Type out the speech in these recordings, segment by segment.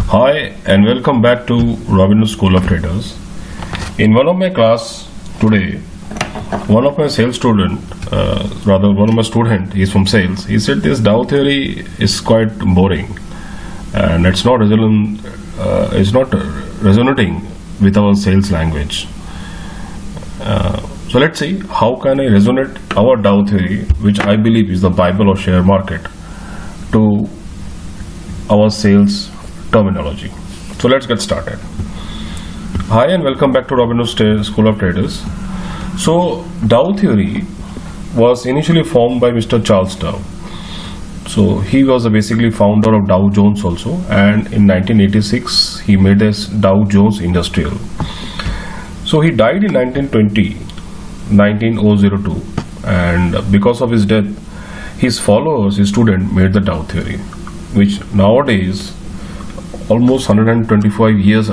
Hi and welcome back to Robinhood School of Traders. In one of my class today, one of my sales student, one of my student, he's from sales. He said this Dow theory is quite boring, and it's not resonating with our sales language. So let's see how can I resonate our Dow theory, which I believe is the Bible of share market, to our sales terminology. So let's get started. Hi and welcome back to Robinhood School of Traders. So Dow theory was initially formed by Mr. Charles Dow. So he was basically founder of Dow Jones also, and in 1986 he made this Dow Jones Industrial. So he died in 1902, and because of his death, his followers, his student, made the Dow theory, which nowadays, almost 125 years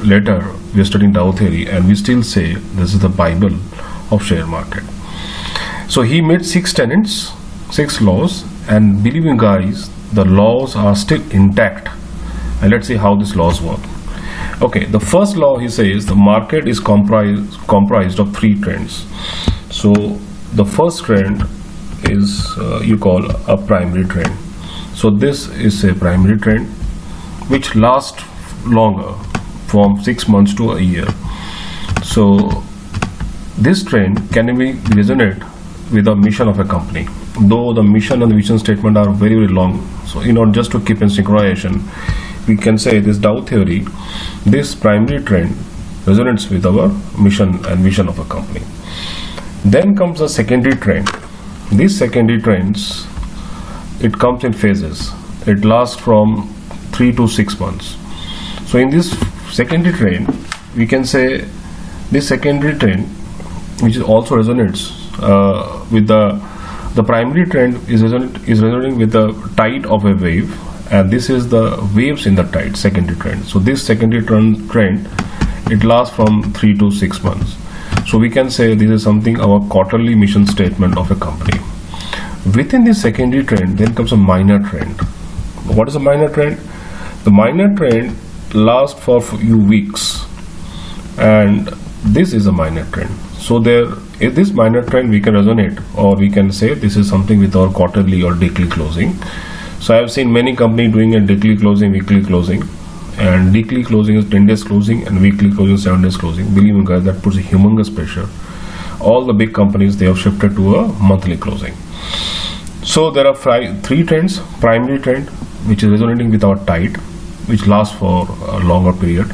later, we are studying Dow theory and we still say this is the Bible of share market. So he made 6 tenets, 6 laws, and believe me guys, the laws are still intact. And let's see how these laws work. Okay, the first law, he says the market is comprised of 3 trends. So the first trend is you call a primary trend. So this is a primary trend which lasts longer, from 6 months to a year. So this trend can be resonate with the mission of a company, though the mission and the vision statement are very long. So just to keep in synchronization, we can say this Dow theory, this primary trend resonates with our mission and vision of a company. Then comes the secondary trend. These secondary trends, it comes in phases. It lasts from 3 to 6 months. So in this secondary trend, we can say this secondary trend, which also resonates with the primary trend, is resonating with the tide of a wave, and this is the waves in the tide, secondary trend. So this secondary trend, it lasts from 3 to 6 months. So we can say this is something our quarterly mission statement of a company. Within this secondary trend, then comes a minor trend. What is a minor trend? The minor trend lasts for a few weeks, and this is a minor trend. So this minor trend we can resonate, or we can say this is something with our quarterly or daily closing. So I have seen many companies doing a daily closing, weekly closing, and daily closing is 10 days closing and weekly closing 7 days closing. Believe me guys, that puts a humongous pressure. All the big companies, they have shifted to a monthly closing. So there are 3 trends. Primary trend, which is resonating with our tide, which lasts for a longer period.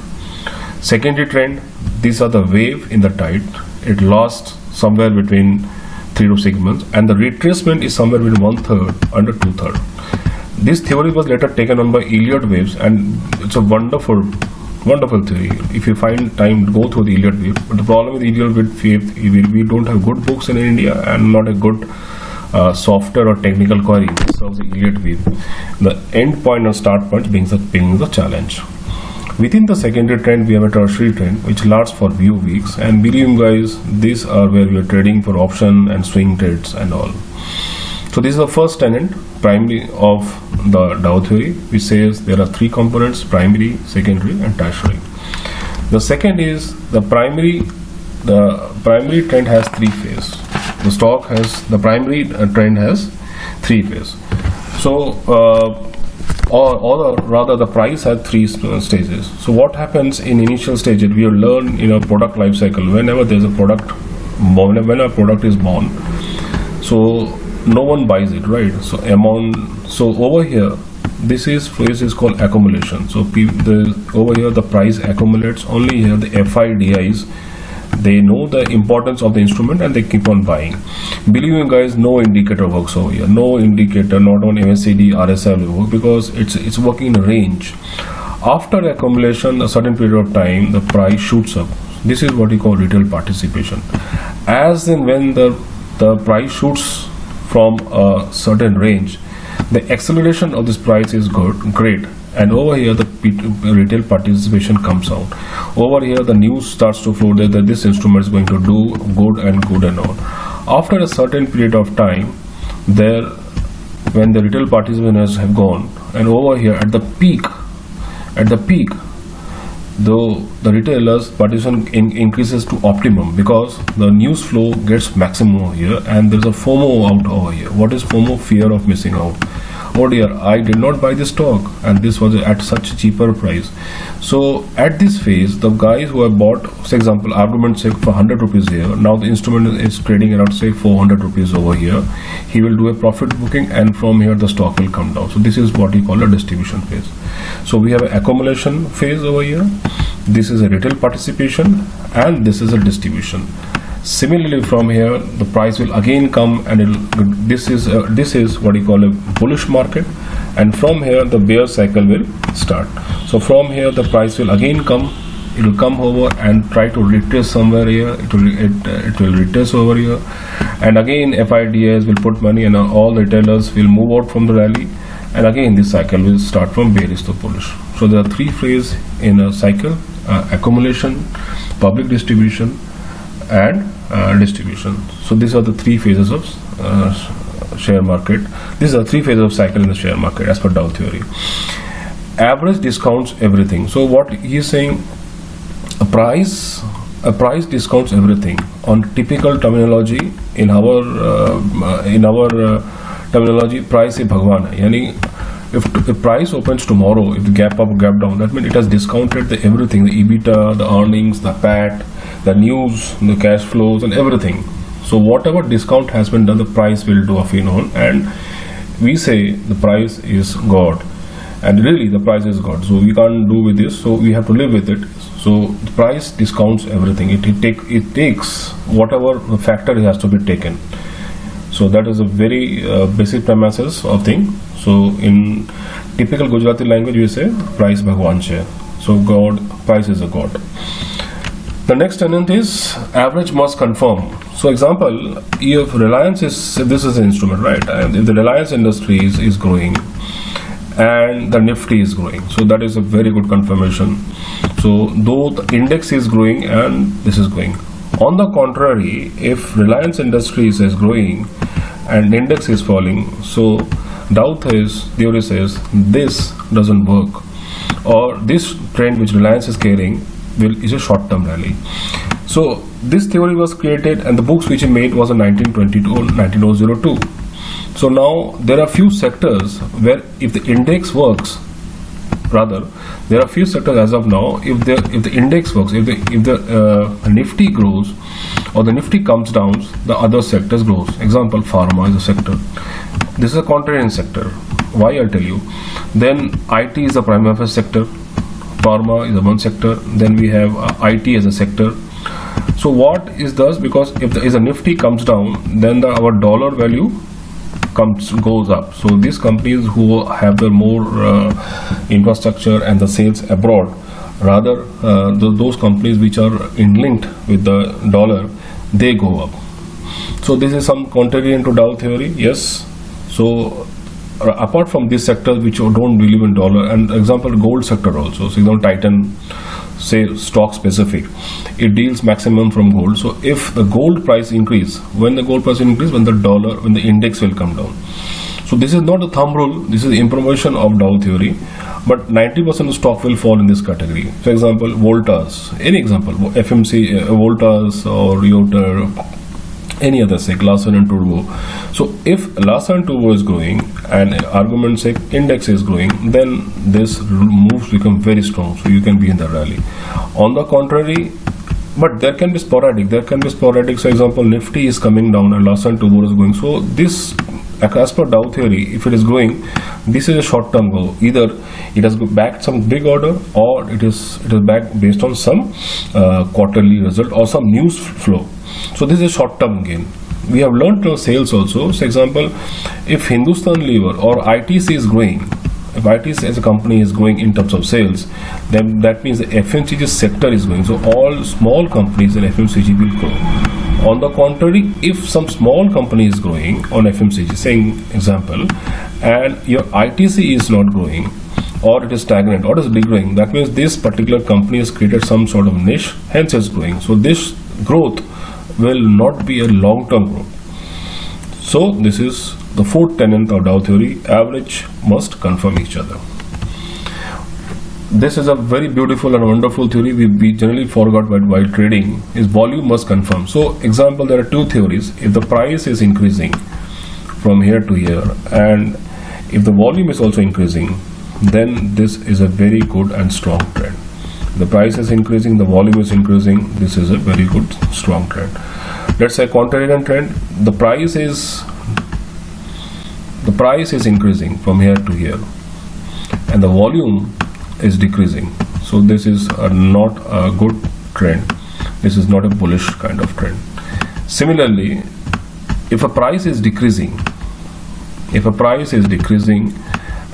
Secondary trend, these are the wave in the tide. It lasts somewhere between 3 to 6 months, and the retracement is somewhere between 1/3 and 2/3. This theory was later taken on by Elliott waves, and it's a wonderful theory. If you find time, go through the Elliott wave. But the problem with Elliott wave, we don't have good books in India and not a good software or technical query that serves the Elliott wave. The end point or start point being the challenge. Within the secondary trend, we have a tertiary trend which lasts for few weeks, and believe me guys, these are where we are trading for option and swing trades and all. So this is the first tenet, primary, of the Dow theory, which says there are 3 components: primary, secondary, and tertiary. The second is the primary trend has 3 phases. The primary trend has 3 phases. So or rather the price has 3 stages. So what happens in initial stages, we learn in a product life cycle, whenever there's a product, when a product is born, so no one buys it, right? So over here, this phase is called accumulation. So over here the price accumulates. Only here the FIDIs, they know the importance of the instrument and they keep on buying. Believe me guys, no indicator works over here. No indicator, not on MACD, RSI will work, because it's working in a range. After accumulation, a certain period of time, the price shoots up. This is what we call retail participation. As in when the price shoots from a certain range, the acceleration of this price is great. And over here the retail participation comes out. Over here the news starts to flow that this instrument is going to do good and all. After a certain period of time, when the retail participants have gone, and over here at the peak, At the peak, though, the retailers participation increases to optimum because the news flow gets maximum over here, and there's a FOMO out over here. What is FOMO? Fear of missing out. Oh dear, I did not buy this stock and this was at such a cheaper price. So at this phase, the guys who have bought, for example, argument sake for 100 rupees here, now the instrument is trading around say 400 rupees over here. He will do a profit booking, and from here the stock will come down. So this is what we call a distribution phase. So we have an accumulation phase over here. This is a retail participation, and this is a distribution. Similarly, from here the price will again come, and this is what you call a bullish market, and from here the bear cycle will start. So from here the price will again come, it will come over and try to retrace somewhere here. It will retrace over here, and again FIDs will put money, and all the retailers will move out from the rally, and again this cycle will start from bearish to bullish. So there are three phases in a cycle: accumulation, public distribution, and distribution. So these are the three phases of share market. These are three phases of cycle in the share market as per Dow theory. Average discounts everything. So what he is saying, a price discounts everything. On typical terminology, in our terminology, price is Bhagwan hai. Yani if the price opens tomorrow, if the gap up, gap down, that means it has discounted everything: the EBITDA, the earnings, the PAT, the news, the cash flows, and everything. So whatever discount has been done, the price will do a phenom, and we say the price is God, and really the price is God. So we can't do with this. So we have to live with it. So the price discounts everything. It takes whatever factor has to be taken. So that is a very basic premises of thing. So in typical Gujarati language, we say price Bhagwan hai. So God, price is a God. The next tenet is average must confirm. So example, if Reliance is, this is an instrument, right? And if the Reliance Industries is growing and the Nifty is growing, so that is a very good confirmation. So though the index is growing and this is going. On the contrary, if Reliance Industries is growing and index is falling, so Dow theory says this doesn't work, or this trend which Reliance is carrying is a short-term rally. So this theory was created, and the books which he made was in 1922 or 1902. So now there are few sectors where if the index works, rather there are few sectors as of now, if the index works, if the Nifty grows or the Nifty comes down, the other sectors grows. Example, pharma is a sector. This is a contrarian sector. Why? I'll tell you. Then IT is a primary sector. Pharma is a one sector. Then we have IT as a sector. So what is this? Because if the Nifty comes down, then our dollar value goes up. So these companies who have the more infrastructure and the sales abroad, rather those companies which are linked with the dollar, they go up. So this is some contrarian to Dow theory. Yes. So apart from these sectors which don't believe in dollar, and example gold sector also, so example Titan, say stock specific, it deals maximum from gold. So if the gold price increase, when the gold price increase, when the index will come down. So this is not a thumb rule, this is the information of Dow theory, but 90% of stock will fall in this category. For example, Voltas, any example, FMC, Voltas or Yoder, any other say Larsen and Toubro. So if Larsen and Toubro is growing and argument say index is growing, then this moves become very strong, so you can be in the rally. On the contrary, but there can be sporadic. So example, Nifty is coming down and Larsen and Toubro is going. So this, as per Dow theory, if it is growing, this is a short-term goal. Either it has backed some big order, or it is backed based on some quarterly result or some news flow. So this is a short-term gain. We have learned from sales also. So example, if Hindustan Lever or ITC is growing, if ITC as a company is growing in terms of sales, then that means the FMCG sector is growing. So all small companies in FMCG will grow. On the contrary, if some small company is growing on FMCG, saying example, and your ITC is not growing, or it is stagnant, or it is degrowing, that means this particular company has created some sort of niche, hence it's growing. So this growth will not be a long-term growth. So this is the fourth tenet of Dow theory: average must confirm each other. this is a very beautiful and wonderful theory. We generally forgot while trading is volume must confirm. So example, there are two theories. If the price is increasing from here to here, and if the volume is also increasing, then this is a very good and strong trend. The price is increasing, the volume is increasing, this is a very good strong trend. Let's say contrarian trend, the price is increasing from here to here and the volume is decreasing. So this is not a good trend. This is not a bullish kind of trend. Similarly, if a price is decreasing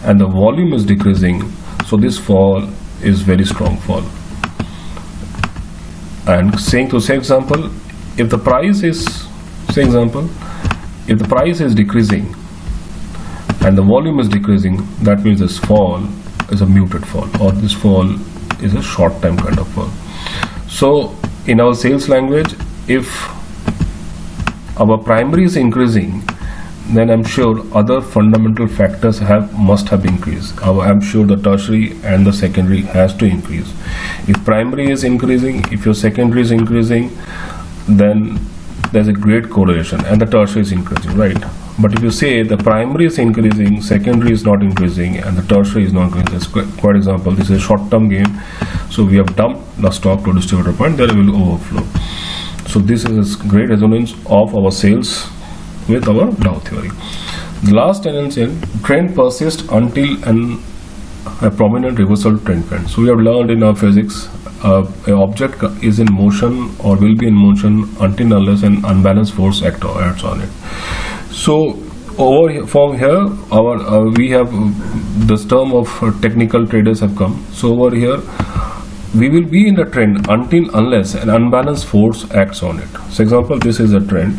and the volume is decreasing, so this fall is very strong fall. And say example, if the price is decreasing and the volume is decreasing, that means this fall is a muted fall, or this fall is a short time kind of fall. So in our sales language, if our primary is increasing, then I'm sure other fundamental factors must have increased. I'm sure the tertiary and the secondary has to increase. If primary is increasing, if your secondary is increasing, then there's a great correlation, and the tertiary is increasing, right? But if you say the primary is increasing, secondary is not increasing, and the tertiary is not increasing, that's quite example. This is a short-term game, so we have dumped the stock to distributor point, there will overflow. So this is a great resonance of our sales with our Dow theory. The last tendency, trend persists until a prominent reversal trend. So we have learned in our physics, an object is in motion or will be in motion until unless an unbalanced force acts on it. So from here, we have this term of technical traders have come. So over here, we will be in the trend until unless an unbalanced force acts on it. So example, this is a trend.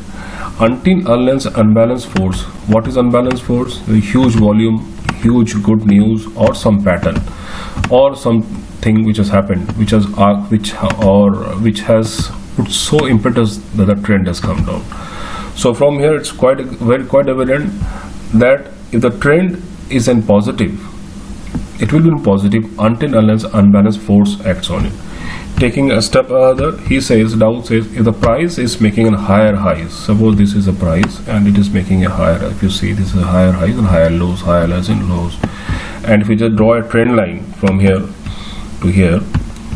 Until unless unbalanced force. What is unbalanced force? A huge volume, huge good news, or some pattern, or something which has happened, which has put so impetus that the trend has come down. So from here, it's quite evident that if the trend is in positive, it will be in positive until unless unbalanced force acts on it. Taking a step further, Dow says, if the price is making a higher highs, suppose this is a price and it is making a higher, if you see this is a higher highs and higher lows and lows, and if you just draw a trend line from here to here,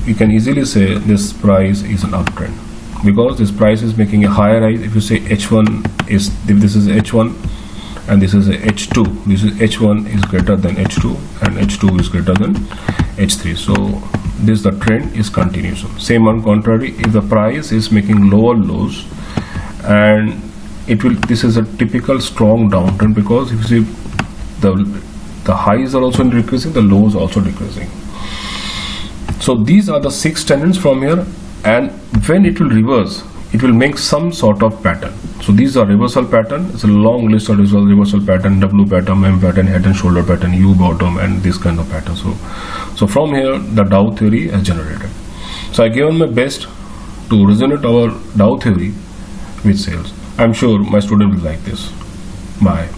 you can easily say this price is an uptrend, because this price is making a higher high. If you say H1 is, if this is H1 and this is a H2, this is H1 is greater than H2 and H2 is greater than H3. So the trend is continuous. Same on contrary, if the price is making lower lows, and this is a typical strong downtrend, because if you see the highs are also decreasing, the lows also decreasing. So these are the 6 tendencies from here, and when it will reverse, it will make some sort of pattern. So these are reversal pattern. It's a long list of reversal pattern: W pattern, M pattern, head and shoulder pattern, U bottom, and this kind of pattern. So from here, the Dow theory has generated. So I given my best to resonate our Dow theory with sales. I'm sure my student will like this. Bye.